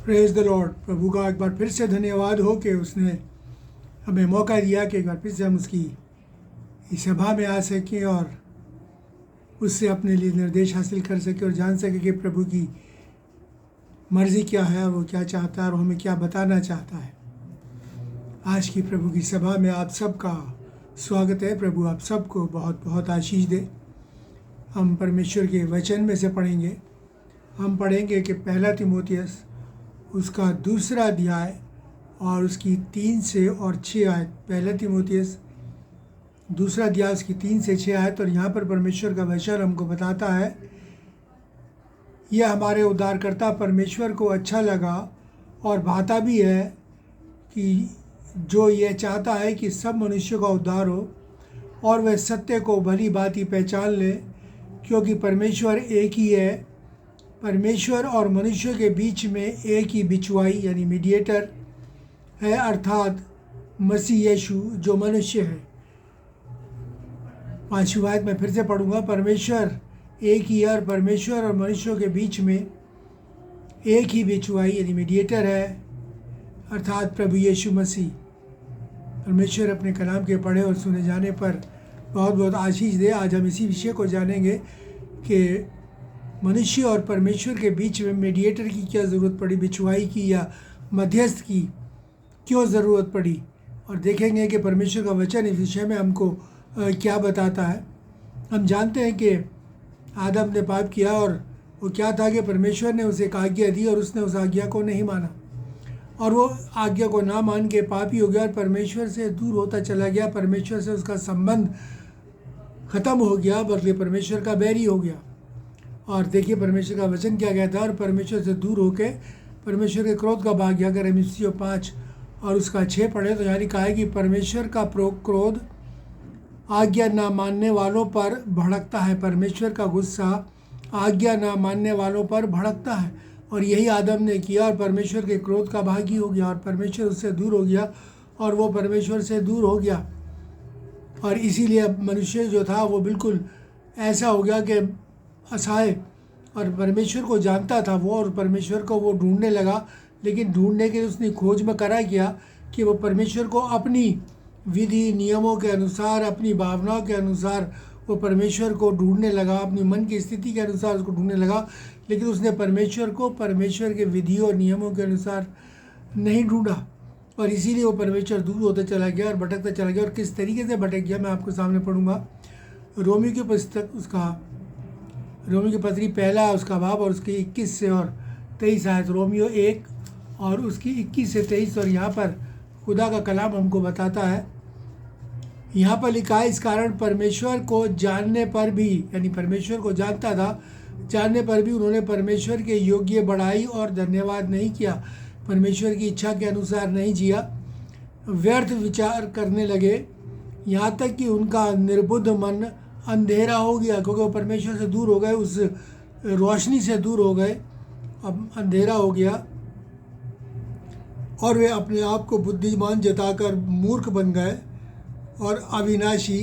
Praise the Lord. प्रभु का एक बार फिर से धन्यवाद हो कि उसने हमें मौका दिया कि एक बार फिर से हम उसकी इस सभा में आ सकें और उससे अपने लिए निर्देश हासिल कर सकें और जान सकें कि प्रभु की मर्ज़ी क्या है, वो क्या चाहता है और हमें क्या बताना चाहता है। आज की प्रभु की सभा में आप सबका स्वागत है। प्रभु आप सबको बहुत बहुत आशीष दे। हम परमेश्वर के वचन में से पढ़ेंगे। हम पढ़ेंगे कि पहला तीमुथियुस उसका दूसरा अध्याय और उसकी 3 से और 6 आयत। पहला तीमुथियुस दूसरा अध्याय उसकी 3 से 6 आयत। और यहाँ पर परमेश्वर का वचन हमको बताता है, यह हमारे उद्धारकर्ता परमेश्वर को अच्छा लगा और भाता भी है कि जो यह चाहता है कि सब मनुष्यों का उद्धार हो और वह सत्य को भली भांति पहचान ले, क्योंकि परमेश्वर एक ही है। परमेश्वर और मनुष्य के बीच में एक ही बिचवाई यानी मीडिएटर है, अर्थात मसीह यीशु जो मनुष्य है। 5वीं आयत मैं फिर से पढ़ूंगा। परमेश्वर एक ही है और परमेश्वर और मनुष्यों के बीच में एक ही बिचवाई यानी मीडिएटर है, अर्थात प्रभु यीशु मसीह। परमेश्वर अपने कलाम के पढ़े और सुने जाने पर बहुत बहुत आशीष दे। आज हम इसी विषय को जानेंगे कि मनुष्य और परमेश्वर के बीच में मीडिएटर की क्या ज़रूरत पड़ी, बिचवाई की या मध्यस्थ की क्यों ज़रूरत पड़ी, और देखेंगे कि परमेश्वर का वचन इस विषय में हमको क्या बताता है। हम जानते हैं कि आदम ने पाप किया और वो क्या था कि परमेश्वर ने उसे एक आज्ञा दी और उसने उस आज्ञा को नहीं माना और वो आज्ञा को ना मान के पापी हो गया और परमेश्वर से दूर होता चला गया। परमेश्वर से उसका संबंध ख़त्म हो गया, बल्कि परमेश्वर का बैरी हो गया। और देखिए परमेश्वर का वचन क्या कहता है, और परमेश्वर से दूर होके परमेश्वर के क्रोध का भाग गया। अगर हम इफिसियों 5 और उसका 6 पढ़े तो यानी कहा है कि परमेश्वर का क्रोध आज्ञा ना मानने वालों पर भड़कता है। परमेश्वर का गुस्सा आज्ञा ना मानने वालों पर भड़कता है, और यही आदम ने किया और परमेश्वर के क्रोध का भागी हो गया और परमेश्वर उससे दूर हो गया और वो परमेश्वर से दूर हो गया। और इसीलिए मनुष्य जो था वो बिल्कुल ऐसा हो गया कि असहाय, और परमेश्वर को जानता था वो और परमेश्वर को वो ढूंढने लगा, लेकिन ढूंढने के लिए उसने खोज में करा किया कि वो परमेश्वर को अपनी विधि नियमों के अनुसार, अपनी भावनाओं के अनुसार वो परमेश्वर को ढूंढने लगा, अपनी मन की स्थिति के अनुसार उसको ढूंढने लगा, लेकिन उसने परमेश्वर को परमेश्वर के विधियों और नियमों के अनुसार नहीं ढूंढा और इसीलिए वो परमेश्वर दूर होता चला गया और भटकता चला गया। और किस तरीके से भटक गया मैं आपको सामने पढ़ूंगा। रोमियो की पुस्तक रोमियो की पत्री पहला उसका बाब और उसके 21 से और 23 आयत। रोमियो 1 और उसकी 21 से 23। और यहाँ पर खुदा का कलाम हमको बताता है, यहाँ पर लिखा है, इस कारण परमेश्वर को जानने पर भी, यानी परमेश्वर को जानता था, जानने पर भी उन्होंने परमेश्वर के योग्य बढ़ाई और धन्यवाद नहीं किया। परमेश्वर की इच्छा के अनुसार नहीं जिया, व्यर्थ विचार करने लगे, यहाँ तक कि उनका निर्बुद्ध मन अंधेरा हो गया, क्योंकि वो परमेश्वर से दूर हो गए, उस रोशनी से दूर हो गए, अब अंधेरा हो गया और वे अपने आप को बुद्धिमान जताकर मूर्ख बन गए और अविनाशी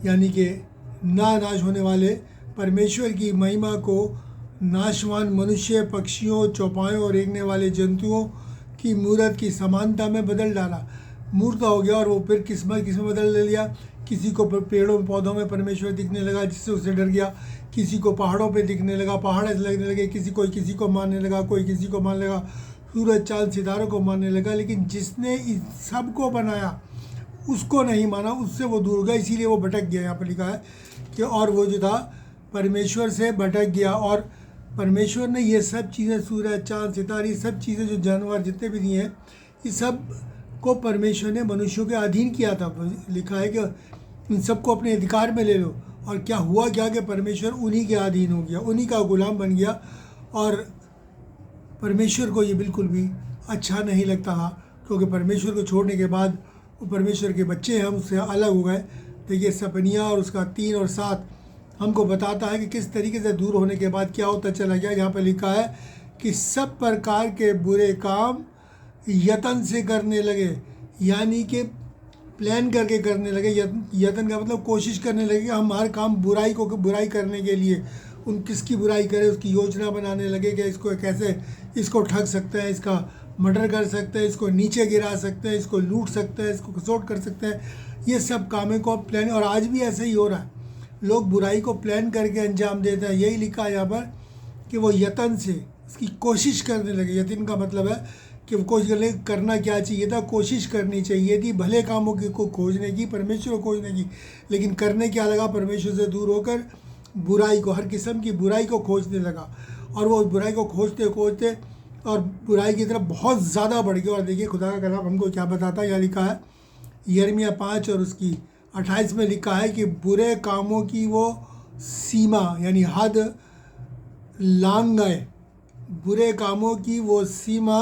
यानी कि नाश होने वाले परमेश्वर की महिमा को नाशवान मनुष्य, पक्षियों, चौपायों और रेंगने वाले जंतुओं की मूरत की समानता में बदल डाला। मूर्ख हो गया और वो फिर किस्मत बदल लिया। किसी को पेड़ों पौधों में परमेश्वर दिखने लगा जिससे उसे डर गया, किसी को पहाड़ों पे दिखने लगा, पहाड़ ऐसे लगने लगे, किसी को मानने लगा, कोई किसी को मानने लगा, सूरज चांद सितारों को मानने लगा। लेकिन जिसने इस सब को बनाया उसको नहीं माना, उससे वो दूर गया, इसीलिए वो भटक गया। यहाँ पर लिखा है कि और वो जो था परमेश्वर से भटक गया। और परमेश्वर ने ये सब चीज़ें, सूरज चांद सितारे, सब चीज़ें जो जानवर जितने भी दिए हैं, इस सब को परमेश्वर ने मनुष्यों के अधीन किया था। लिखा है कि इन सबको अपने अधिकार में ले लो। और क्या हुआ क्या कि परमेश्वर उन्हीं के अधीन हो गया, उन्हीं का गुलाम बन गया और परमेश्वर को ये बिल्कुल भी अच्छा नहीं लगता था, क्योंकि परमेश्वर को छोड़ने के बाद वो परमेश्वर के बच्चे हैं, हम उससे अलग हो गए। देखिए सपनिया और उसका 3 और 7 हमको बताता है कि किस तरीके से दूर होने के बाद क्या होता चला गया। यहाँ पर लिखा है कि सब प्रकार के बुरे काम यत्न से करने लगे, यानी कि प्लान करके करने लगे। यत्न का मतलब कोशिश करने लगे कि हम हर काम बुराई करने के लिए उन किसकी बुराई करे उसकी योजना बनाने लगे कि इसको कैसे इसको ठग सकते हैं, इसका मर्डर कर सकते हैं, इसको नीचे गिरा सकते हैं, इसको लूट सकते हैं, इसको कसोट कर सकते हैं। ये सब कामों को प्लान, और आज भी ऐसे ही हो रहा है, लोग बुराई को प्लान करके अंजाम देते हैं। यही लिखा है यहाँ पर कि वो यतन से उसकी कोशिश करने लगे। यतिन का मतलब है कि वो कोशिश करना क्या चाहिए था, कोशिश करनी चाहिए थी भले कामों की को खोजने की, परमेश्वर को खोजने की, लेकिन करने क्या लगा, परमेश्वर से दूर होकर बुराई को, हर किस्म की बुराई को खोजने लगा। और वो बुराई को खोजते खोजते और बुराई की तरफ बहुत ज़्यादा बढ़ गया। और देखिए खुदा का कलाम हमको क्या बताता है, यहाँ लिखा है यिर्मयाह 5 और उसकी 28 में लिखा है कि बुरे कामों की वो सीमा यानी हद लांघ गए, बुरे कामों की वो सीमा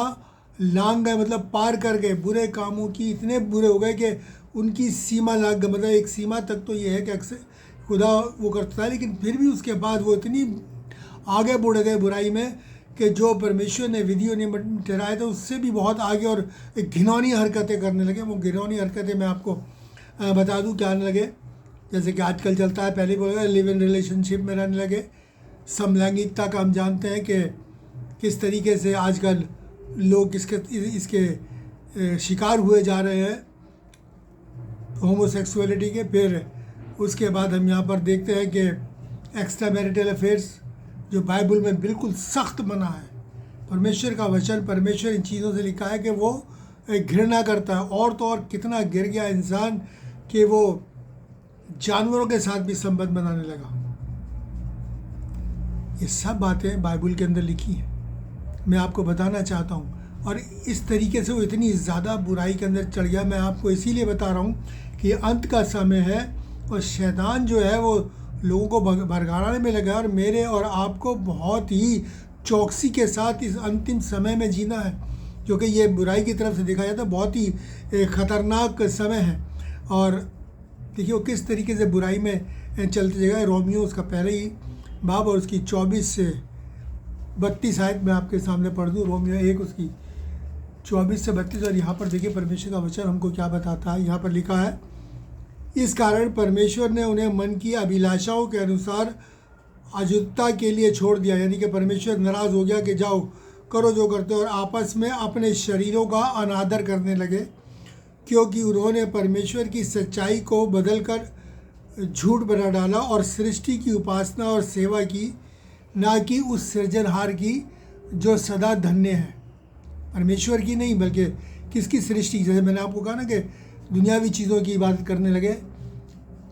लांघ गए, मतलब पार कर गए। बुरे कामों की इतने बुरे हो गए कि उनकी सीमा लांघ गए। मतलब एक सीमा तक तो ये है कि अक्सर खुदा वो करता है, लेकिन फिर भी उसके बाद वो इतनी आगे बढ़ गए बुराई में कि जो परमेश्वर ने विधियों नियम ठहराए थे उससे भी बहुत आगे, और एक घिनौनी हरकतें करने लगे। वो घिनौनी हरकतें मैं आपको बता दूं क्या आने लगे, जैसे कि आजकल चलता है, पहले बोला लिव इन रिलेशनशिप में रहने लगे। समलैंगिकता का हम जानते हैं कि किस तरीके से आजकल लोग इसके शिकार हुए जा रहे हैं, होमोसेक्सुअलिटी के। फिर उसके बाद हम यहाँ पर देखते हैं कि एक्स्ट्रा मैरिटल अफेयर्स जो बाइबल में बिल्कुल सख्त मना है। परमेश्वर का वचन, परमेश्वर इन चीज़ों से लिखा है कि वो घृणा करता है। और तो और कितना गिर गया इंसान कि वो जानवरों के साथ भी संबंध बनाने लगा। ये सब बातें बाइबल के अंदर लिखी हैं, मैं आपको बताना चाहता हूँ। और इस तरीके से वो इतनी ज़्यादा बुराई के अंदर चढ़ गया। मैं आपको इसीलिए बता रहा हूँ कि अंत का समय है और शैतान जो है वो लोगों को भरगाने में लगा, और मेरे और आपको बहुत ही चौकसी के साथ इस अंतिम समय में जीना है, क्योंकि ये बुराई की तरफ से देखा जाता है बहुत ही ख़तरनाक समय है। और देखिए वो किस तरीके से बुराई में चलते जगह। रोमियो उसका पहले ही बाब और उसकी 24 से 32 आयत मैं आपके सामने पढ़ दूँ। रोमियो 1 उसकी 24 से 32। और यहाँ पर देखिए परमेश्वर का वचन हमको क्या बताता है। यहाँ पर लिखा है, इस कारण परमेश्वर ने उन्हें मन की अभिलाषाओं के अनुसार अजुता के लिए छोड़ दिया। यानी कि परमेश्वर नाराज़ हो गया कि जाओ करो जो करते हो, और आपस में अपने शरीरों का अनादर करने लगे, क्योंकि उन्होंने परमेश्वर की सच्चाई को बदलकर झूठ बना डाला और सृष्टि की उपासना और सेवा की, ना कि उस सृजनहार की जो सदा धन्य है। परमेश्वर की नहीं बल्कि किसकी सृष्टि। जैसे मैंने आपको कहा ना कि दुनियावी चीज़ों की इबादत करने लगे,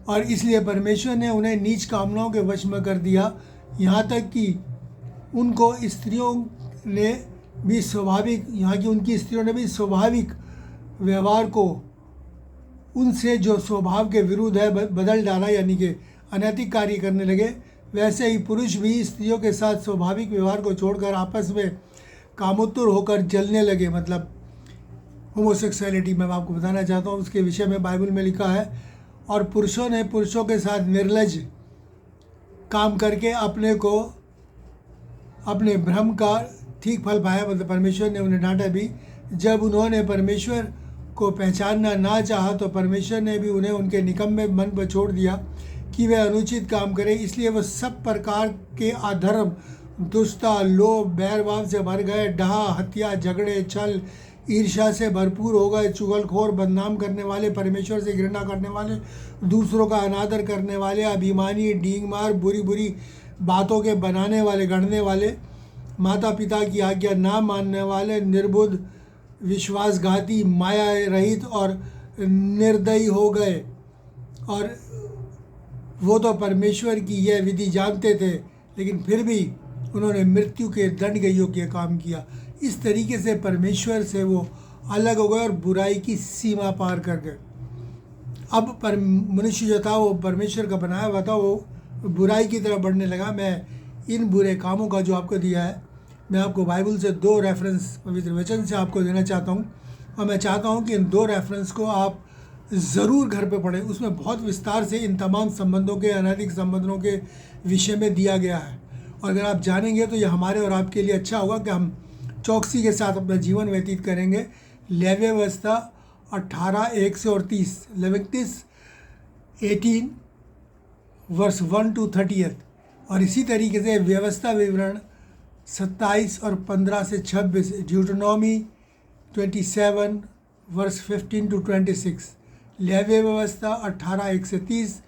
और इसलिए परमेश्वर ने उन्हें नीच कामनाओं के वश में कर दिया। यहाँ तक कि उनको स्त्रियों ने भी स्वाभाविक, यहाँ की उनकी स्त्रियों ने भी स्वाभाविक व्यवहार को उनसे जो स्वभाव के विरुद्ध है बदल डाला, यानी कि अनैतिक कार्य करने लगे। वैसे ही पुरुष भी स्त्रियों के साथ स्वाभाविक व्यवहार को छोड़कर आपस में कामोत्तुर होकर जलने लगे। मतलब होमोसेक्सुअलिटी मैं आपको बताना चाहता हूँ, उसके विषय में बाइबल में लिखा है, और पुरुषों ने पुरुषों के साथ निर्लज काम करके अपने को अपने भ्रम का ठीक फल पाया। मतलब परमेश्वर ने उन्हें डांटा भी। जब उन्होंने परमेश्वर को पहचानना ना चाहा तो परमेश्वर ने भी उन्हें उनके निकम्मे मन पर छोड़ दिया कि वे अनुचित काम करें। इसलिए वह सब प्रकार के अधर्म, दुष्टता, लोभ, बैरभाव से भर गए, डहा, हत्या, झगड़े, छल, ईर्ष्या से भरपूर हो गए, चुगलखोर, बदनाम करने वाले, परमेश्वर से घृणा करने वाले, दूसरों का अनादर करने वाले, अभिमानी, डींगमार, बुरी बुरी बातों के बनाने वाले, गढ़ने वाले, माता पिता की आज्ञा ना मानने वाले, निर्बुद्ध, विश्वासघाती, माया रहित और निर्दयी हो गए। और वो तो परमेश्वर की यह विधि जानते थे, लेकिन फिर भी उन्होंने मृत्यु के दंड के योग्य काम किया। इस तरीके से परमेश्वर से वो अलग हो गए और बुराई की सीमा पार कर गए। अब मनुष्य जो था वो परमेश्वर का बनाया हुआ था, वो बुराई की तरफ बढ़ने लगा। मैं इन बुरे कामों का जो आपको दिया है, मैं आपको बाइबल से 2 रेफरेंस पवित्र वचन से आपको देना चाहता हूँ, और मैं चाहता हूँ कि इन 2 रेफरेंस को आप ज़रूर घर पे पढ़ें। उसमें बहुत विस्तार से इन तमाम संबंधों के, अनैतिक संबंधों के विषय में दिया गया है। और अगर आप जानेंगे तो ये हमारे और आपके लिए अच्छा होगा कि हम चौकसी के साथ अपना जीवन व्यतीत करेंगे। लेवी व्यवस्था 18:1 से 30, लेविटिकस 18 वर्स 1 to 30। और इसी तरीके से व्यवस्था विवरण 27 और 15 से 26, ड्यूटोनॉमी 27 वर्स 15 to 26, लेव्य व्यवस्था 18 1 से 30,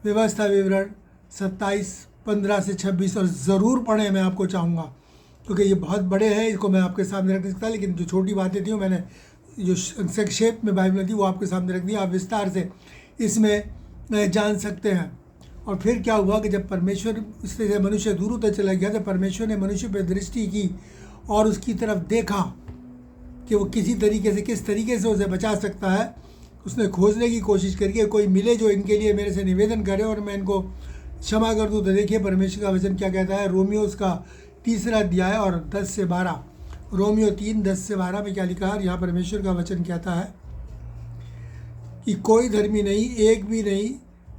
व्यवस्था विवरण 27 15 से 26। और ज़रूर पढ़ें, मैं आपको चाहूँगा, क्योंकि ये बहुत बड़े हैं, इसको मैं आपके सामने रख नहीं सकता, लेकिन जो छोटी बातें थी वो मैंने जो संक्षेप में बाइबल थी वो आपके सामने रख दी। आप विस्तार से इसमें जान सकते हैं। और फिर क्या हुआ कि जब परमेश्वर से मनुष्य दूर होता चला गया, तो परमेश्वर ने मनुष्य पर दृष्टि की और उसकी तरफ देखा कि वो किस तरीके से उसे बचा सकता है। उसने खोजने की कोशिश करी, कोई मिले जो इनके लिए मेरे से निवेदन करे और मैं इनको क्षमा कर दूँ। तो देखिए परमेश्वर का वचन क्या कहता है, रोमियो उसका 3 अध्याय और 10 से 12, रोमियो 3 10 से 12 में क्या लिखा है। यहाँ परमेश्वर का वचन कहता है कि कोई धर्मी नहीं, एक भी नहीं,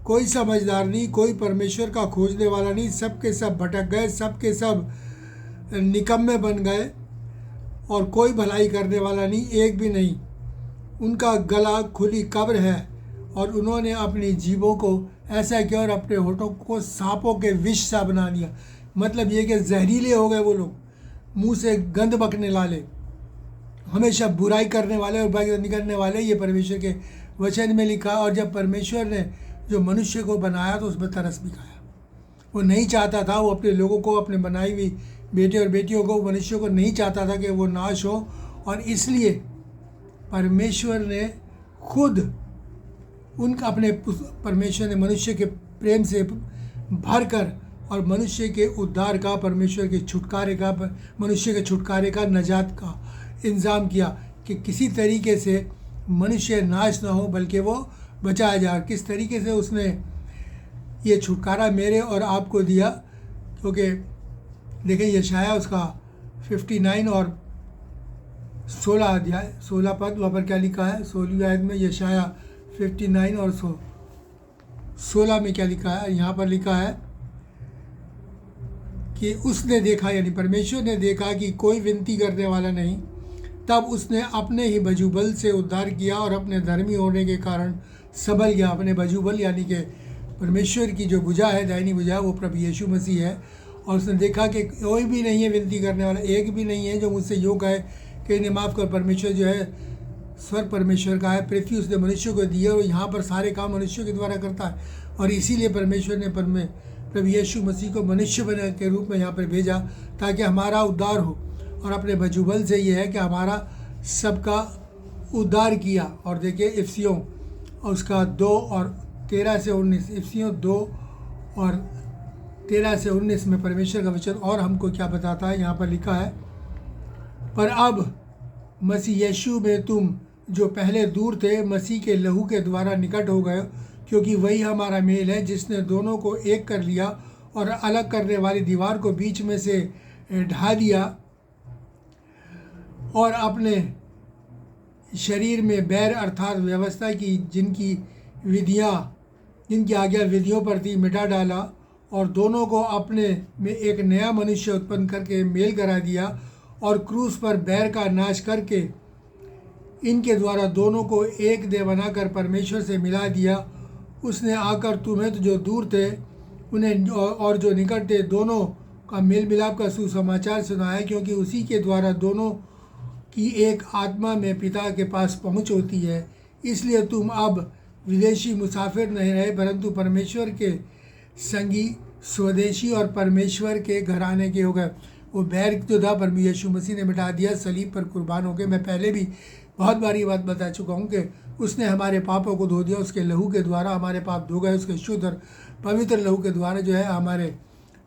कोई समझदार नहीं, कोई परमेश्वर का खोजने वाला नहीं, सब के सब भटक गए, सब के सब निकम्मे बन गए और कोई भलाई करने वाला नहीं, एक भी नहीं। उनका गला खुली कब्र है और उन्होंने अपनी जीभों को ऐसा किया और अपने होठों को सांपों के विष सा बना दिया। मतलब ये कि जहरीले हो गए वो लोग, मुंह से गंध बकने वाले, हमेशा बुराई करने वाले और बुराई निकलने वाले, ये परमेश्वर के वचन में लिखा। और जब परमेश्वर ने जो मनुष्य को बनाया तो उसमें तरस भी खाया। वो नहीं चाहता था, वो अपने लोगों को, अपने बनाई हुई बेटे और बेटियों को, मनुष्यों को नहीं चाहता था कि वो नाश हो। और इसलिए परमेश्वर ने खुद उनका परमेश्वर ने मनुष्य के प्रेम से भर कर और मनुष्य के उद्धार का, परमेश्वर के छुटकारे का, मनुष्य के छुटकारे का, नजात का इंतज़ाम किया कि किसी तरीके से मनुष्य नाश ना हो बल्कि वो बचाया जाए। किस तरीके से उसने ये छुटकारा मेरे और आपको दिया, क्योंकि देखें यशाया उसका 59 और 16 अध्याय 16 पद, वहाँ पर क्या लिखा है, 16वीं आयत में यशाया 59 और 16 में क्या लिखा है। यहाँ पर लिखा है कि उसने देखा, यानी परमेश्वर ने देखा कि कोई विनती करने वाला नहीं, तब उसने अपने ही बजूबल से उद्धार किया और अपने धर्मी होने के कारण संभल गया। अपने बजूबल यानी कि परमेश्वर की जो भुजा है, दाहिनी भुजा, वो प्रभु यीशु मसीह है। और उसने देखा कि कोई भी नहीं है विनती करने वाला, एक भी नहीं है जो मुझसे यूँ कहे कि इन्हें माफ़ कर। परमेश्वर जो है स्वर्ग परमेश्वर का है, पृथ्वी उसने मनुष्य को दी है और यहाँ पर सारे काम मनुष्यों के द्वारा करता है। और इसीलिए परमेश्वर ने प्रभु यीशु मसीह को मनुष्य बने के रूप में यहाँ पर भेजा ताकि हमारा उद्धार हो। और अपने बजूबल से ये है कि हमारा सबका उद्धार किया। और देखिए इफिसियों और उसका 2 और 13 से 19, इफिसियों 2 और 13 से 19 में परमेश्वर का वचन और हमको क्या बताता है। यहाँ पर लिखा है, पर अब मसीह यीशु में तुम जो पहले दूर थे, मसीह के लहू के द्वारा निकट हो गए, क्योंकि वही हमारा मेल है जिसने दोनों को एक कर लिया और अलग करने वाली दीवार को बीच में से ढा दिया और अपने शरीर में बैर अर्थात व्यवस्था की जिनकी आज्ञा विधियों पर थी मिटा डाला और दोनों को अपने में एक नया मनुष्य उत्पन्न करके मेल करा दिया और क्रूस पर बैर का नाश करके इनके द्वारा दोनों को एक देह बनाकर परमेश्वर से मिला दिया। उसने आकर तुम्हें तो जो दूर थे उन्हें और जो निकट थे दोनों का मेल मिलाप का सुसमाचार सुनाया, क्योंकि उसी के द्वारा दोनों की एक आत्मा में पिता के पास पहुंच होती है। इसलिए तुम अब विदेशी मुसाफिर नहीं रहे, परंतु परमेश्वर के संगी, स्वदेशी और परमेश्वर के घराने के हो गए। वो बैर जो था प्रभु यीशु मसीह ने मिटा दिया सलीब पर कुर्बान हो गए। मैं पहले भी बहुत बार ये बात बता चुका हूँ कि उसने हमारे पापों को धो दिया, उसके लहू के द्वारा हमारे पाप धो गए। उसके शुद्ध और पवित्र लहू के द्वारा जो है हमारे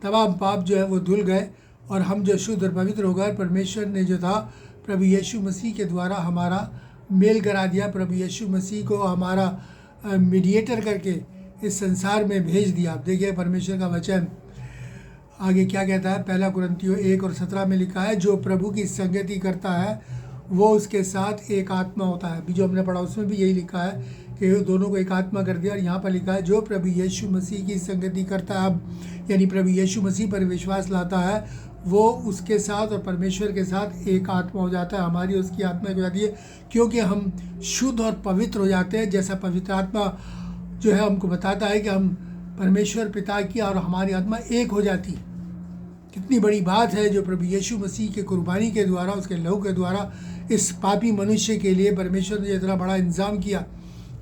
तमाम पाप जो है वो धुल गए और हम जो शुद्ध और पवित्र हो गए। परमेश्वर ने जो था प्रभु यीशु मसीह के द्वारा हमारा मेल करा दिया। प्रभु यीशु मसीह को हमारा मीडिएटर करके इस संसार में भेज दिया। आप देखिए परमेश्वर का वचन आगे क्या कहता है। 1 कुरिन्थियों 1 और 17 में लिखा है, जो प्रभु की संगति करता है वो उसके साथ एक आत्मा होता है। अभी जो हमने पढ़ा उसमें भी यही लिखा है कि दोनों को एक आत्मा कर दिया। और यहाँ पर लिखा है, जो प्रभु यीशु मसीह की संगति करता है, अब यानी प्रभु यीशु मसीह पर विश्वास लाता है, वो उसके साथ और परमेश्वर के साथ एक आत्मा हो जाता है। हमारी उसकी आत्मा हो जाती है, क्योंकि हम शुद्ध और पवित्र हो जाते हैं। जैसा पवित्र आत्मा जो है हमको बताता है कि हम परमेश्वर पिता की और हमारी आत्मा एक हो जाती। कितनी बड़ी बात है जो प्रभु यीशु मसीह के कुर्बानी के द्वारा, उसके लहू के द्वारा इस पापी मनुष्य के लिए परमेश्वर ने इतना बड़ा इंतज़ाम किया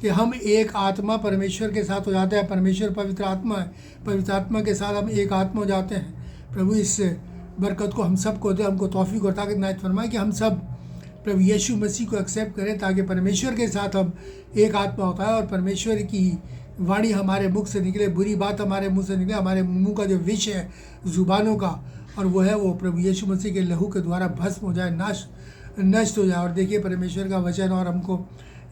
कि हम एक आत्मा परमेश्वर के साथ हो जाते हैं। परमेश्वर पवित्र आत्मा है, पवित्र आत्मा के साथ हम एक आत्मा हो जाते हैं। प्रभु इस बरकत को हम सब को दे, हमको तौफीक और ताकत नायत फरमाए कि हम सब प्रभु यीशु मसीह को एक्सेप्ट करें, ताकि परमेश्वर के साथ हम एक आत्मा होता है और परमेश्वर की वाणी हमारे मुख से निकले, बुरी बात हमारे मुंह से निकले। हमारे मुंह का जो विष है ज़ुबानों का, और वो है वो प्रभु यीशु मसीह के लहू के द्वारा भस्म हो जाए, नष्ट हो जाए। और देखिए परमेश्वर का वचन और हमको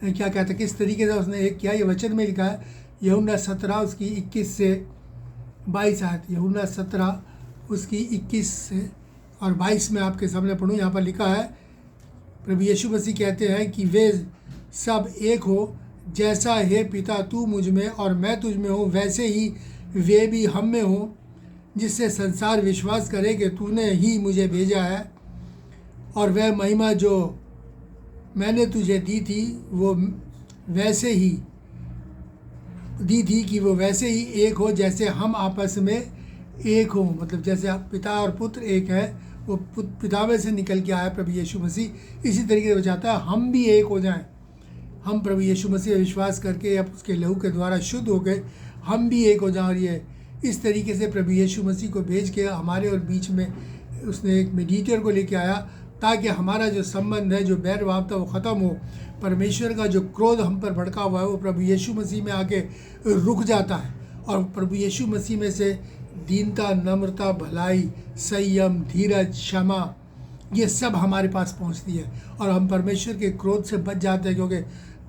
क्या कहता है, किस तरीके से उसने एक किया। ये वचन में लिखा है यूहन्ना 17 उसकी 21 से 22 आयत। यूहन्ना 17 उसकी 21 से और 22 में आपके सामने पढ़ूँ। यहाँ पर लिखा है, प्रभु यीशु मसीह कहते हैं कि वे सब एक हो, जैसा हे पिता तू मुझ में और मैं तुझ में हूँ, वैसे ही वे भी हम में हो, जिससे संसार विश्वास करे कि तूने ही मुझे भेजा है। और वह महिमा जो मैंने तुझे दी थी वो वैसे ही दी थी कि वो वैसे ही एक हो जैसे हम आपस में एक हो। मतलब जैसे पिता और पुत्र एक है, वो पिता में से निकल के आया प्रभु यीशु मसीह, इसी तरीके से वो चाहता है हम भी एक हो जाएं। हम प्रभु यीशु मसीह विश्वास करके या उसके लहू के द्वारा शुद्ध हो गए, हम भी एक हो जाएं। और ये इस तरीके से प्रभु यीशु मसीह को भेज के हमारे और बीच में उसने एक मीडिएटर को लेके आया, ताकि हमारा जो संबंध है, जो बैर भाव था, वो ख़त्म हो। परमेश्वर का जो क्रोध हम पर भड़का हुआ है वो प्रभु यीशु मसीह में आके रुक जाता है, और प्रभु यीशु मसीह में से दीनता, नम्रता, भलाई, संयम, धीरज, क्षमा, ये सब हमारे पास पहुंचती है और हम परमेश्वर के क्रोध से बच जाते हैं। क्योंकि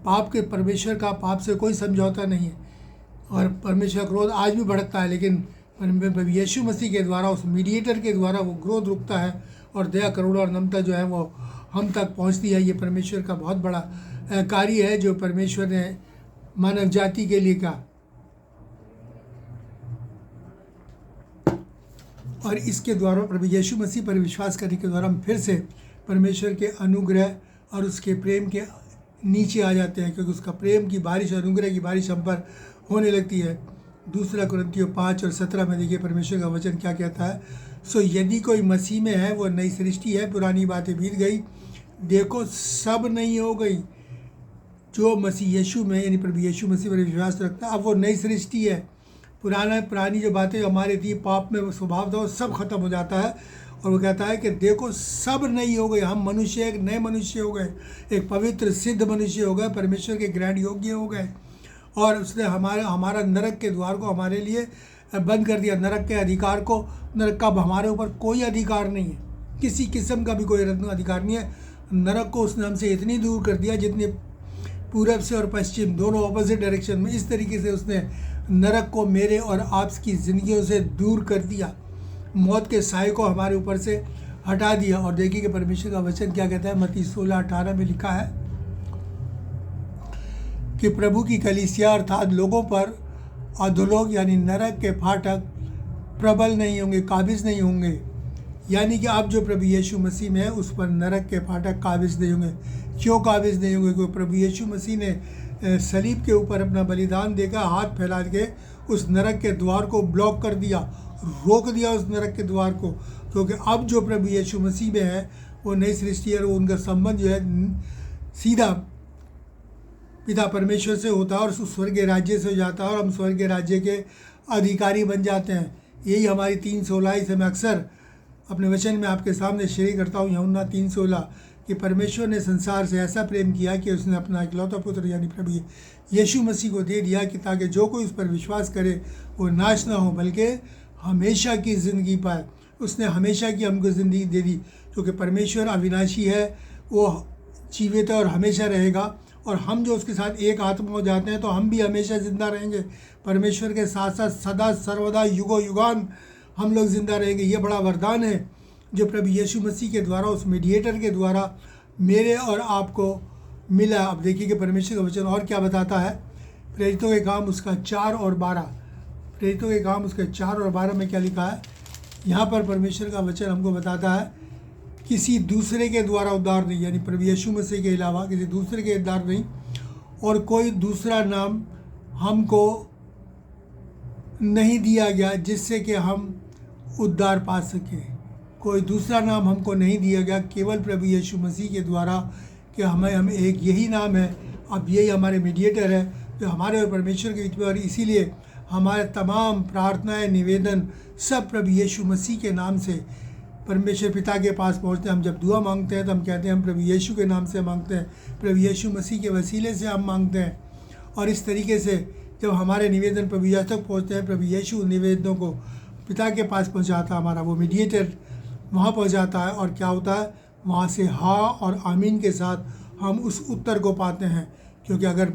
पाप के परमेश्वर का पाप से कोई समझौता नहीं है, और परमेश्वर क्रोध आज भी भड़कता है, लेकिन यीशु मसीह के द्वारा, उस मीडिएटर के द्वारा वो क्रोध रुकता है और दया, करुणा और नम्रता जो है वो हम तक पहुंचती है। ये परमेश्वर का बहुत बड़ा कार्य है जो परमेश्वर ने मानव जाति के लिए किया। और इसके द्वारा प्रभु यीशु मसीह पर विश्वास करने के द्वारा हम फिर से परमेश्वर के अनुग्रह और उसके प्रेम के नीचे आ जाते हैं, क्योंकि उसका प्रेम की बारिश, अनुग्रह की बारिश हम पर होने लगती है। 2 कुरिन्थियों 5 और 17 में देखिए परमेश्वर का वचन क्या कहता है, सो यदि कोई मसीह में है वो नई सृष्टि है, पुरानी बातें बीत गई, देखो सब नई हो गई। जो मसीह यीशु में यानी प्रभु यीशु मसीह पर विश्वास रखता है, अब वो नई सृष्टि है। पुरानी जो बातें हमारे थी, पाप में वो स्वभाव था, वो सब खत्म हो जाता है। और वो कहता है कि देखो सब नई हो गई। हम मनुष्य एक नए मनुष्य हो गए, एक पवित्र सिद्ध मनुष्य हो गए, परमेश्वर के ग्रहण योग्य हो गए। और उसने हमारा नरक के द्वार को हमारे लिए बंद कर दिया। नरक के अधिकार को, नरक का हमारे ऊपर कोई अधिकार नहीं है, किसी किस्म का भी कोई अधिकार नहीं है। नरक को उसने हमसे इतनी दूर कर दिया जितने पूरब से और पश्चिम दोनों ऑपोजिट डायरेक्शन में, इस तरीके से उसने नरक को मेरे और आपकी ज़िंदगियों से दूर कर दिया। मौत के साए को हमारे ऊपर से हटा दिया। और देखिए कि परमेश्वर का वचन क्या कहता है, मत्ती 16:18 में लिखा है कि प्रभु की कलीसिया अर्थात लोगों पर अधोलोक यानी नरक के फाटक प्रबल नहीं होंगे, काबिज नहीं होंगे। यानी कि अब जो प्रभु यीशु मसीह में है उस पर नरक के फाटक काबिज नहीं होंगे। क्यों काबिज नहीं होंगे? क्योंकि प्रभु यीशु मसीह ने सलीब के ऊपर अपना बलिदान देकर हाथ फैला के उस नरक के द्वार को ब्लॉक कर दिया, रोक दिया उस नरक के द्वार को। क्योंकि अब जो प्रभु यीशु मसीह में है वो नई सृष्टि है, उनका संबंध जो है सीधा पिता परमेश्वर से होता है और स्वर्गीय राज्य से हो जाता है, और हम स्वर्गीय राज्य के अधिकारी बन जाते हैं। यही हमारी 3:16 से मैं अक्सर अपने वचन में आपके सामने शेयर करता हूँ, यूहन्ना 3:16, कि परमेश्वर ने संसार से ऐसा प्रेम किया कि उसने अपना इकलौता पुत्र यानी प्रभु यीशु मसीह को दे दिया, कि ताकि जो कोई उस पर विश्वास करे वो नाश ना हो बल्कि हमेशा की ज़िंदगी पाए। उसने हमेशा की हमको ज़िंदगी दे दी, क्योंकि परमेश्वर अविनाशी है, वो जीवित है और हमेशा रहेगा। और हम जो उसके साथ एक आत्मा हो जाते हैं तो हम भी हमेशा ज़िंदा रहेंगे, परमेश्वर के साथ साथ सदा सर्वदा युगो युगान हम लोग ज़िंदा रहेंगे। ये बड़ा वरदान है जो प्रभु यीशु मसीह के द्वारा, उस मीडिएटर के द्वारा मेरे और आपको मिला। अब देखिए कि परमेश्वर का वचन और क्या बताता है। प्रेरितों के काम उसका 4 और 12, प्रेरितों के काम उसके 4 और 12 में क्या लिखा है। यहाँ पर परमेश्वर का वचन हमको बताता है किसी दूसरे के द्वारा उद्धार नहीं, यानी प्रभु यीशु मसीह के अलावा किसी दूसरे के उद्धार नहीं, और कोई दूसरा नाम हमको नहीं दिया गया जिससे कि हम उद्धार पा सकें। कोई दूसरा नाम हमको नहीं दिया गया, केवल प्रभु यीशु मसीह के द्वारा कि हम एक यही नाम है। अब यही हमारे मीडिएटर है जो हमारे और परमेश्वर के बीच में, और इसीलिए हमारे तमाम प्रार्थनाएं, निवेदन सब प्रभु यीशु मसीह के नाम से परमेश्वर पिता के पास पहुंचते हैं। हम जब दुआ मांगते हैं तो हम कहते हैं हम प्रभु यीशु के नाम से मांगते हैं, प्रभु यीशु मसीह के वसीले से हम मांगते हैं। और इस तरीके से जब हमारे निवेदन प्रभु यीशु तक पहुँचते हैं, प्रभु यीशु निवेदनों को पिता के पास पहुँचाता है, हमारा वो मीडिएटर वहाँ पहुँचाता है। और क्या होता है, वहाँ से हाँ और आमीन के साथ हम उस उत्तर को पाते हैं। क्योंकि अगर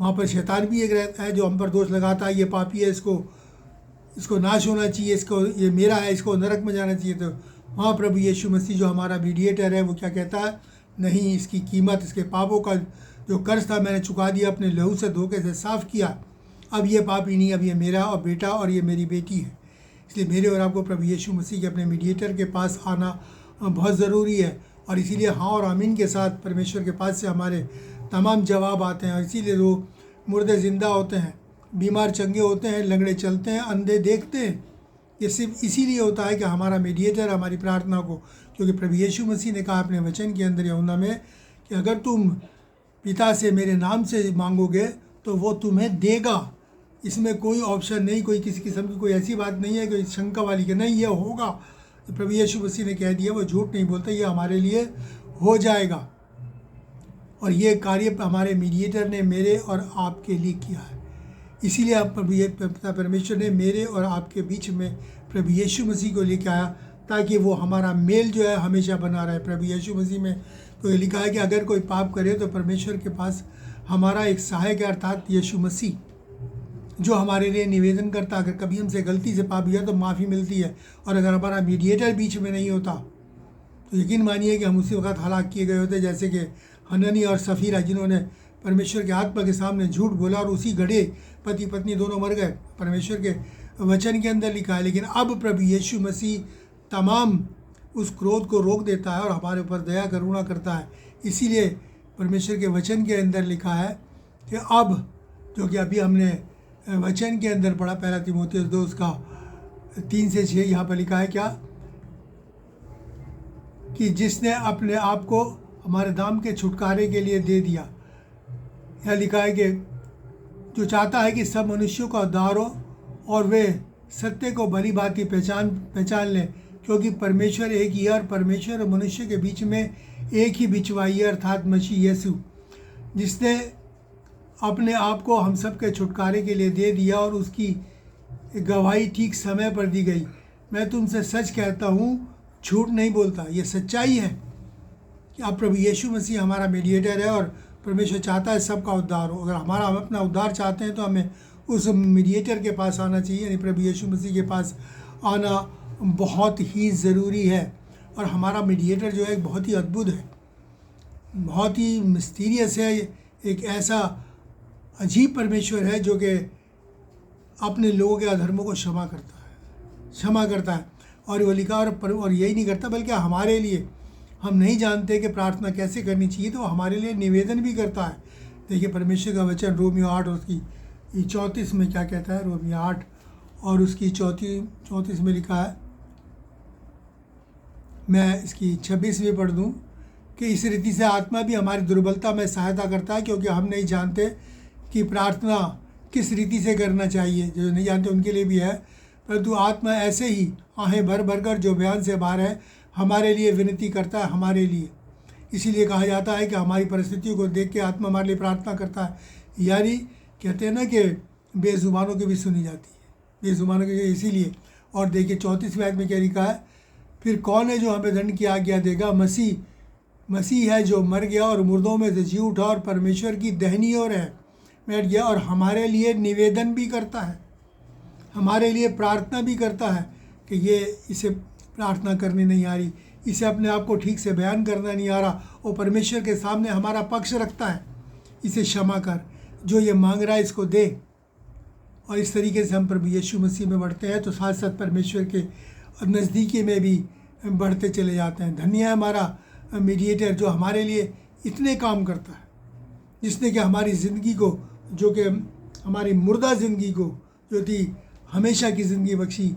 वहाँ पर शैतान भी एक रहता है जो हम पर दोष लगाता है, ये पापी है, इसको नाश होना चाहिए, ये मेरा है, इसको नरक में जाना चाहिए, तो वहाँ प्रभु यीशु मसीह जो हमारा मीडिएटर है वो क्या कहता है, नहीं, इसकी कीमत, इसके पापों का जो कर्ज था मैंने चुका दिया, अपने लहू से धोखे से साफ़ किया। अब ये पापी नहीं, अब ये मेरा और बेटा और ये मेरी बेटी है। इसलिए मेरे और आपको प्रभु यीशु मसीह के अपने मीडिएटर के पास आना बहुत ज़रूरी है। और इसीलिए हाँ और आमीन के साथ परमेश्वर के पास से हमारे तमाम जवाब आते हैं। और इसीलिए वो मुर्दे ज़िंदा होते हैं, बीमार चंगे होते हैं, लंगड़े चलते हैं, अंधे देखते हैं। ये सिर्फ इसीलिए होता है कि हमारा मीडिएटर हमारी प्रार्थना को, क्योंकि प्रभु यीशु मसीह ने कहा अपने वचन के अंदर यूहन्ना में कि अगर तुम पिता से मेरे नाम से मांगोगे तो वो तुम्हें देगा। इसमें कोई ऑप्शन नहीं, कोई किसी किस्म की कोई ऐसी बात नहीं है कोई शंका वाली कि नहीं ये होगा। प्रभु यीशु मसीह ने कह दिया, वो झूठ नहीं बोलता, ये हमारे लिए हो जाएगा। और ये कार्य हमारे मीडिएटर ने मेरे और आपके लिए किया है। इसीलिए आप परमेश्वर ने मेरे और आपके बीच में प्रभु यीशु मसीह को लेकर आया, ताकि वो हमारा मेल जो है हमेशा बना रहे। प्रभु यीशु मसीह में तो ये लिखा है कि अगर कोई पाप करे तो परमेश्वर के पास हमारा एक सहायक है, अर्थात यीशु मसीह, जो हमारे लिए निवेदन करता। अगर कभी हमसे गलती से पाप किया तो माफ़ी मिलती है। और अगर हमारा मीडिएटर बीच में नहीं होता तो यकीन मानिए कि हम उसी वक्त हलाक किए गए होते, जैसे कि हननी और सफ़ीरा, जिन्होंने परमेश्वर के आत्मा के सामने झूठ बोला और उसी घड़े पति पत्नी दोनों मर गए। परमेश्वर के वचन के अंदर लिखा है। लेकिन अब प्रभु यीशु मसीह तमाम उस क्रोध को रोक देता है और हमारे ऊपर दया करुणा करता है। इसीलिए परमेश्वर के वचन के अंदर लिखा है कि अब, जो कि अभी हमने वचन के अंदर पढ़ा, पहला तीमुथियुस 2 उसका 3 से 6, यहाँ पर लिखा है क्या, कि जिसने अपने आप को हमारे दाम के छुटकारे के लिए दे दिया। यह लिखा है कि जो चाहता है कि सब मनुष्यों का उद्धार हो और वे सत्य को भली भांति पहचान लें, क्योंकि परमेश्वर एक ही है और परमेश्वर और मनुष्य के बीच में एक ही बिचवाई है, अर्थात मसीह यीशु, जिसने अपने आप को हम सब के छुटकारे के लिए दे दिया और उसकी गवाही ठीक समय पर दी गई। मैं तुमसे सच कहता हूँ, झूठ नहीं बोलता। ये सच्चाई है कि अब प्रभु यीशु मसीह हमारा मीडिएटर है और परमेश्वर चाहता है सबका उद्धार हो। अगर हम अपना उद्धार चाहते हैं तो हमें उस मीडिएटर के पास आना चाहिए, यानी प्रभु यीशु मसीह के पास आना बहुत ही ज़रूरी है। और हमारा मीडिएटर जो है बहुत ही अद्भुत है, बहुत ही मिस्टीरियस है। एक ऐसा अजीब परमेश्वर है जो कि अपने लोगों के अधर्मों को क्षमा करता है। और वो लिखा और यही नहीं करता, बल्कि हमारे लिए, हम नहीं जानते कि प्रार्थना कैसे करनी चाहिए, तो हमारे लिए निवेदन भी करता है। देखिए परमेश्वर का वचन रोमियो 8 और उसकी 34 में क्या कहता है। रोमियो 8 और उसकी 34 में लिखा है, मैं इसकी 26वीं पढ़ दूँ, कि इस रीति से आत्मा भी हमारी दुर्बलता में सहायता करता है, क्योंकि हम नहीं जानते कि प्रार्थना किस रीति से करना चाहिए। जो नहीं जानते उनके लिए भी है, परंतु आत्मा ऐसे ही आहें भर भर कर जो बयान से बाहर है हमारे लिए विनती करता है, हमारे लिए। इसीलिए कहा जाता है कि हमारी परिस्थितियों को देख के आत्मा हमारे लिए प्रार्थना करता है। यानी कहते हैं ना कि बेजुबानों की भी सुनी जाती है, बेजुबानों की। इसीलिए और देखिए 34वें आयत में क्या लिखा है, फिर कौन है जो हमें दंड की आज्ञा देगा। मसीह है जो मर गया और मुर्दों में से जी उठा और परमेश्वर की दाहिनी ओर है बैठ गया, और हमारे लिए निवेदन भी करता है, हमारे लिए प्रार्थना भी करता है कि ये इसे प्रार्थना करनी नहीं आ रही, इसे अपने आप को ठीक से बयान करना नहीं आ रहा, और परमेश्वर के सामने हमारा पक्ष रखता है, इसे क्षमा कर, जो ये मांग रहा है इसको दे। और इस तरीके से हम प्रभु यीशु मसीह में बढ़ते हैं तो साथ साथ परमेश्वर के नज़दीकी में भी बढ़ते चले जाते हैं। धन्य है हमारा मीडिएटर जो हमारे लिए इतने काम करता है, जिसने कि हमारी ज़िंदगी को, जो कि हमारी मुर्दा ज़िंदगी को जो थी हमेशा की ज़िंदगी बख्शी,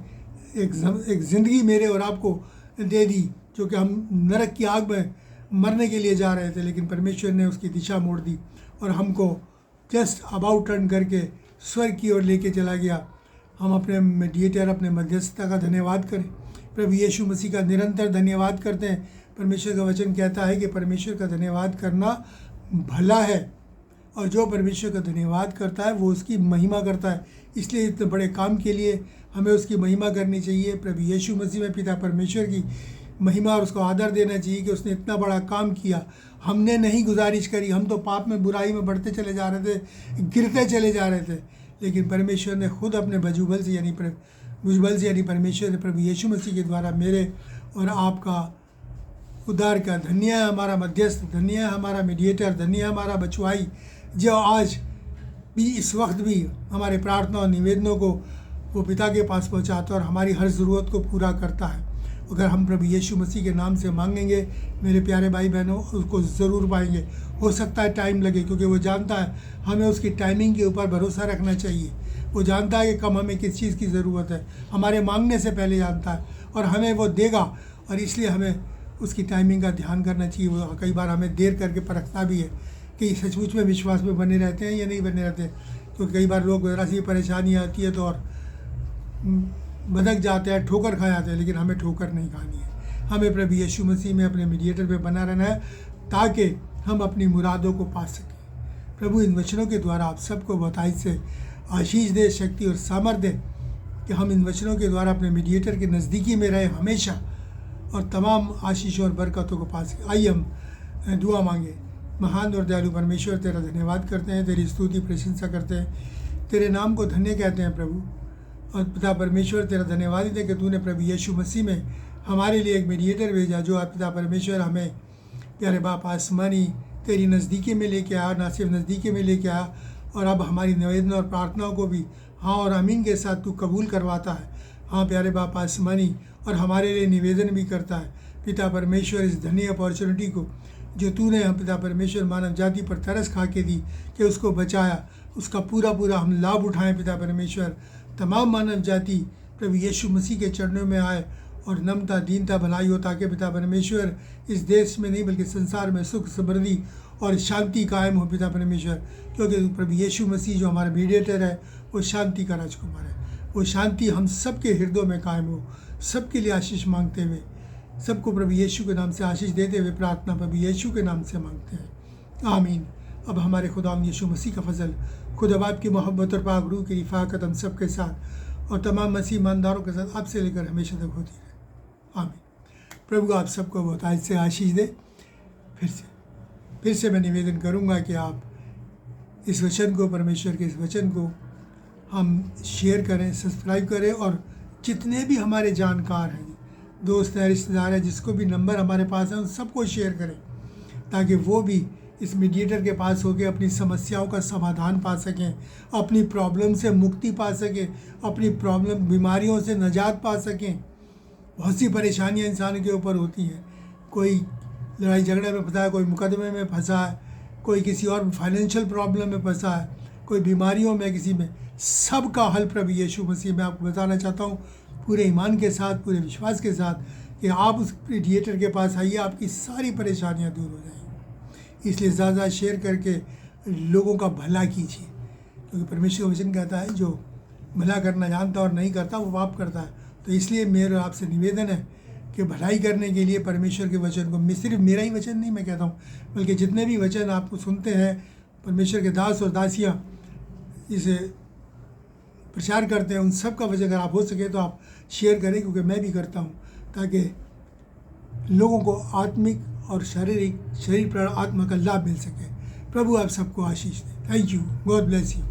एक ज़िंदगी मेरे और आपको दे दी, जो कि हम नरक की आग में मरने के लिए जा रहे थे, लेकिन परमेश्वर ने उसकी दिशा मोड़ दी और हमको जस्ट अबाउट टर्न करके स्वर्ग की ओर लेके चला गया। हम अपने मीडिएटर, अपने मध्यस्थता का धन्यवाद करें, प्रभु यीशु मसीह का निरंतर धन्यवाद करते हैं। परमेश्वर का वचन कहता है कि परमेश्वर का धन्यवाद करना भला है, और जो परमेश्वर का धन्यवाद करता है वो उसकी महिमा करता है। इसलिए इतने बड़े काम के लिए हमें उसकी महिमा करनी चाहिए। प्रभु यीशु मसीह में पिता परमेश्वर की महिमा और उसको आदर देना चाहिए कि उसने इतना बड़ा काम किया। हमने नहीं गुजारिश करी, हम तो पाप में, बुराई में बढ़ते चले जा रहे थे, गिरते चले जा रहे थे, लेकिन परमेश्वर ने खुद अपने भुजबल से यानी परमेश्वर ने प्रभु यीशु मसीह के द्वारा मेरे और आपका उद्धार का। धन्य है हमारा मध्यस्थ, धन्य है हमारा मीडिएटर, धन्य है हमारा बचवाई, जो आज भी इस वक्त भी हमारे प्रार्थना और निवेदनों को वो पिता के पास पहुंचाता है और हमारी हर ज़रूरत को पूरा करता है। अगर हम प्रभु यीशु मसीह के नाम से मांगेंगे मेरे प्यारे भाई बहनों, उसको ज़रूर पाएंगे। हो सकता है टाइम लगे, क्योंकि वो जानता है हमें उसकी टाइमिंग के ऊपर भरोसा रखना चाहिए। वो जानता है कि कब हमें किस चीज़ की ज़रूरत है, हमारे मांगने से पहले जानता है, और हमें वो देगा, और इसलिए हमें उसकी टाइमिंग का ध्यान करना चाहिए। वो कई बार हमें देर करके परखता भी है कि सचमुच में विश्वास में बने रहते हैं या नहीं बने रहते, क्योंकि कई बार लोग ज़रा सी परेशानी आती है तो और बदक जाते हैं, ठोकर खा जाते हैं, लेकिन हमें ठोकर नहीं खानी है। हमें प्रभु यीशु मसीह में अपने मीडिएटर पे बना रहना है, ताकि हम अपनी मुरादों को पा सकें। प्रभु इन वचनों के द्वारा आप सबको बताई से आशीष दे, शक्ति और सामर्थ्य दे कि हम इन वचनों के द्वारा अपने मीडिएटर के नज़दीकी में रहे हमेशा, और तमाम आशीषों और बरकतों को पा सकें। आइए हम दुआ मांगे। महान और दयालु परमेश्वर, तेरा धन्यवाद करते हैं, तेरी स्तुति प्रशंसा करते हैं, तेरे नाम को धन्य कहते हैं प्रभु। और पिता परमेश्वर, तेरा धन्यवाद है कि तूने प्रभु यीशु मसीह में हमारे लिए एक मीडिएटर भेजा, जो आप पिता परमेश्वर हमें प्यारे बाप आसमानी तेरी नज़दीकी में लेके आया, ना सिर्फ नज़दीकी में लेके आया, और अब हमारी निवेदन और प्रार्थनाओं को भी हाँ और आमीन के साथ तू कबूल करवाता है। हाँ प्यारे बाप आसमानी, और हमारे लिए निवेदन भी करता है पिता परमेश्वर, इस धन्य अपॉर्चुनिटी को जो तूने हम पिता परमेश्वर मानव जाति पर तरस खा के दी कि उसको बचाया, उसका पूरा हम लाभ उठाएं पिता परमेश्वर। तमाम मानव जाति प्रभु यीशु मसीह के चरणों में आए और नम्रता, दीनता, भलाई हो, ताकि पिता परमेश्वर इस देश में नहीं बल्कि संसार में सुख, समृद्धि और शांति कायम हो पिता परमेश्वर। क्योंकि प्रभु यीशु मसीह जो हमारा मीडिएटर है वो शांति का राजकुमार है। वो शांति हम सबके हृदयों में कायम हो। सबके लिए आशीष मांगते हुए, सबको प्रभु यीशु के नाम से आशीष देते हुए प्रार्थना प्रभु यीशु के नाम से मांगते हैं, आमीन। अब हमारे खुदावंद यीशु मसीह का फजल, खुदा बाप की मोहब्बत और पाक रूह की रिफ़ाक़त हम सबके साथ और तमाम मसीह ईमानदारों के साथ आपसे लेकर हमेशा तक होती रहे, आमीन। प्रभु आप सबको बहुत आज से आशीष दे। फिर से मैं निवेदन करूँगा कि आप इस वचन को, परमेश्वर के इस वचन को हम शेयर करें, सब्सक्राइब करें, और जितने भी हमारे जानकार हैं, दोस्त हैं, रिश्तेदार हैं, जिसको भी नंबर हमारे पास है, उन सबको शेयर करें, ताकि वो भी इस मीडिएटर के पास होकर अपनी समस्याओं का समाधान पा सकें, अपनी प्रॉब्लम से मुक्ति पा सकें, अपनी प्रॉब्लम, बीमारियों से निजात पा सकें। बहुत सी परेशानियां इंसान के ऊपर होती हैं। कोई लड़ाई झगड़े में फंसा है, कोई मुकदमे में फंसा है, कोई किसी और फाइनेंशियल प्रॉब्लम में फंसा है, कोई बीमारियों में, किसी में। सब का हल प्रभु यीशु मसीह में आपको बताना चाहता हूँ, पूरे ईमान के साथ, पूरे विश्वास के साथ, कि आप उस मीडिएटर के पास आइए, आपकी सारी परेशानियाँ दूर हो जाएंगी। इसलिए ज़्यादा शेयर करके लोगों का भला कीजिए, क्योंकि परमेश्वर का वचन कहता है जो भला करना जानता और नहीं करता वो पाप करता है। तो इसलिए मेरा आपसे निवेदन है कि भलाई करने के लिए परमेश्वर के वचन को, सिर्फ मेरा ही वचन नहीं मैं कहता हूँ, बल्कि जितने भी वचन आपको सुनते हैं परमेश्वर के दास और दासियाँ इसे प्रचार करते हैं, उन सब का वजह अगर आप हो सके तो आप शेयर करें, क्योंकि मैं भी करता हूँ, ताकि लोगों को आत्मिक और शरीर प्राण आत्मा का लाभ मिल सके। प्रभु आप सबको आशीष दे। Thank you, God bless you.